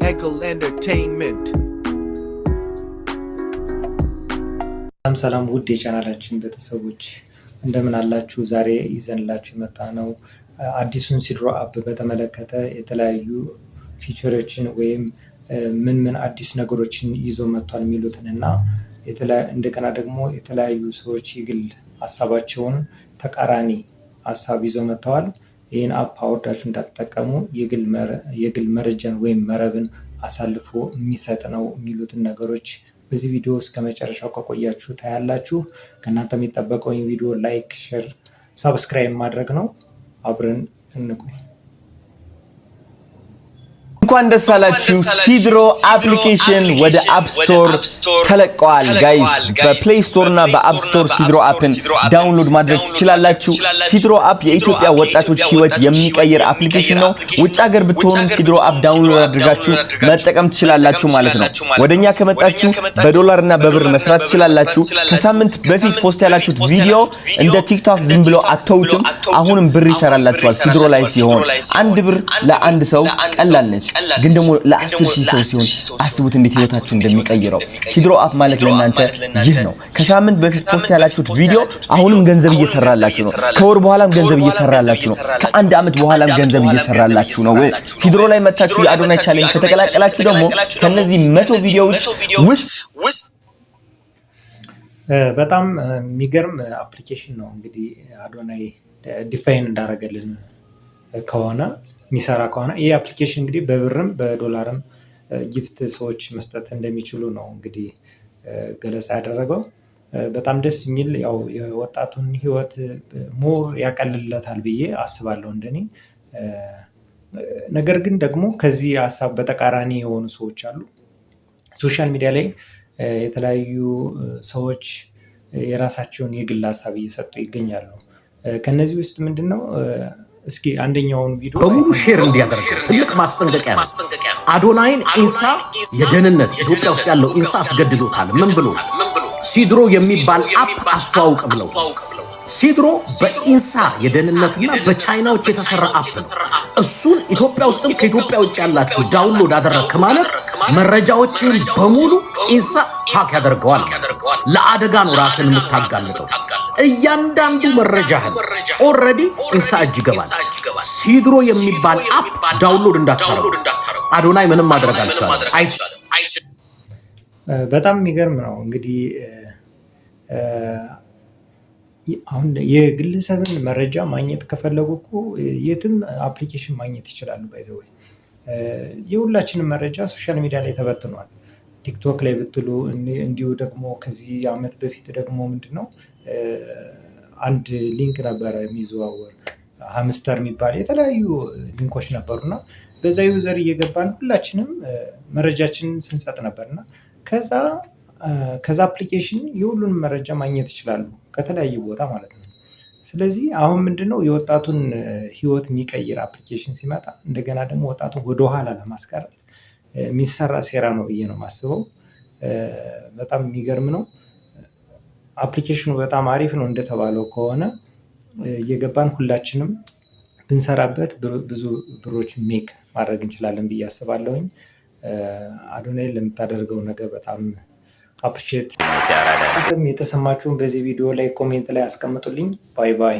Heckle Entertainment. ሰላም ውድ የቻናላችን ቤተሰቦች እንደምን አላችሁ? ዛሬ ይዘንላችሁ የመጣነው አዲሱን ሲድሮ አፕ በተመለከተ የተለያዩ ፊቸሮችን ወይም ምን አዲስ ነገሮችን ይዞ መጥቷል የሚሉትንና እንደገና ደግሞ የተለያዩ ሰዎች የግል ሐሳባቸውን ተቃራኒ ሐሳብ ይዞ መጥተዋል። ይህን አፕ አውርዳችሁ እንዳትጠቀሙ የግል መረጃን ወይም መረብን አሳልፎ የሚሰጥ ነው የሚሉትን ነገሮች በዚህ ቪዲዮ እስከ መጨረሻው ከቆያችሁ ታያላችሁ። ከእናንተ የሚጠበቀው ይህን ቪዲዮ ላይክ፣ ሼር፣ ሰብስክራይብ ማድረግ ነው። አብረን እንቆይ። እንኳን ደስ አላችሁ። ሲድሮ አፕሊኬሽን ወደ አፕ ስቶር ተለቀዋል ጋይስ። በፕሌይ ስቶር እና በአፕ ስቶር ሲድሮ አፕን ዳውንሎድ ማድረግ ትችላላችሁ። ሲድሮ አፕ የኢትዮጵያ ወጣቶች ህይወት የሚቀይር አፕሊኬሽን ነው። ውጭ ሀገር ብትሆኑም ሲድሮ አፕ ዳውንሎድ አድርጋችሁ መጠቀም ትችላላችሁ ማለት ነው። ወደኛ ከመጣችሁ በዶላር እና በብር መስራት ትችላላችሁ። ከሳምንት በፊት ፖስት ያላችሁት ቪዲዮ እንደ ቲክቶክ ዝም ብሎ አተውትም፣ አሁንም ብር ይሰራላችኋል። ሲድሮ ላይ ሲሆን አንድ ብር ለአንድ ሰው ቀላል ነች። ግን ደግሞ ለ10,000 ሰው ሲሆን አስቡት እንዴት ህይወታችሁ እንደሚቀይረው። ሲድሮ አፕ ማለት ለእናንተ ይህ ነው። ከሳምንት በፊት ፖስት ያላችሁት ቪዲዮ አሁንም ገንዘብ እየሰራላችሁ ነው። ከወር በኋላም ገንዘብ እየሰራላችሁ ነው። ከአንድ አመት በኋላም ገንዘብ እየሰራላችሁ ነው። ሲድሮ ላይ መታችሁ የአዶናይ ቻሌንጅ ከተቀላቀላችሁ ደግሞ ከነዚህ 100 ቪዲዮዎች ውስጥ በጣም የሚገርም አፕሊኬሽን ነው። እንግዲህ አዶናይ ዲፋይን እንዳደረገልን ከሆነ የሚሰራ ከሆነ ይህ አፕሊኬሽን እንግዲህ በብርም በዶላርም ጊፍት ሰዎች መስጠት እንደሚችሉ ነው እንግዲህ ገለጻ ያደረገው። በጣም ደስ የሚል ያው የወጣቱን ህይወት ሞር ያቀልለታል ብዬ አስባለሁ እንደኔ። ነገር ግን ደግሞ ከዚህ ሀሳብ በተቃራኒ የሆኑ ሰዎች አሉ። ሶሻል ሚዲያ ላይ የተለያዩ ሰዎች የራሳቸውን የግል ሀሳብ እየሰጡ ይገኛሉ። ከነዚህ ውስጥ ምንድነው እስኪ አንደኛውን ቪዲዮ በሙሉ ሼር እንዲያደርጉ ትልቅ ማስጠንቀቂያ ነው። አዶናይን ኢንሳ የደህንነት ኢትዮጵያ ውስጥ ያለው ኢንሳ አስገድዶታል። ምን ብሎ ሲድሮ የሚባል አፕ አስተዋውቅ ብለው። ሲድሮ በኢንሳ የደህንነትና በቻይናዎች የተሰራ አፕ ነው። እሱን ኢትዮጵያ ውስጥም ከኢትዮጵያ ውጭ ያላችሁ ዳውንሎድ አደረግክ ማለት መረጃዎችን በሙሉ ኢንሳ ሀክ ያደርገዋል። ለአደጋ ነው ራስን የምታጋልጠው። እያንዳንዱ መረጃህን ኦልሬዲ ኢንሳ እጅ ይገባል። ሲድሮ የሚባል አፕ ዳውንሎድ እንዳታረጉ። አዶናይ ምንም ማድረግ አልቻለም። በጣም የሚገርም ነው። እንግዲህ አሁን የግለሰብን መረጃ ማግኘት ከፈለጉ እኮ የትም አፕሊኬሽን ማግኘት ይችላሉ። ባይዘው የሁላችንም መረጃ ሶሻል ሚዲያ ላይ ተበትኗል። ቲክቶክ ላይ ብትሉ እንዲሁ ደግሞ ከዚህ አመት በፊት ደግሞ ምንድነው አንድ ሊንክ ነበረ የሚዘዋወር ሃምስተር የሚባል የተለያዩ ሊንኮች ነበሩና በዛ ዩዘር እየገባን ሁላችንም መረጃችንን ስንሰጥ ነበርና ከዛ አፕሊኬሽን የሁሉንም መረጃ ማግኘት ይችላሉ ከተለያየ ቦታ ማለት ነው። ስለዚህ አሁን ምንድነው የወጣቱን ህይወት የሚቀይር አፕሊኬሽን ሲመጣ እንደገና ደግሞ ወጣቱን ወደ ኋላ ለማስቀረት የሚሰራ ሴራ ነው ብዬ ነው የማስበው። በጣም የሚገርም ነው። አፕሊኬሽኑ በጣም አሪፍ ነው እንደተባለው ከሆነ እየገባን ሁላችንም ብንሰራበት ብዙ ብሮች ሜክ ማድረግ እንችላለን ብዬ አስባለሁኝ። አዶናይ ለምታደርገው ነገር በጣም አፕሪሺየት። የተሰማችሁን በዚህ ቪዲዮ ላይ ኮሜንት ላይ አስቀምጡልኝ። ባይ ባይ።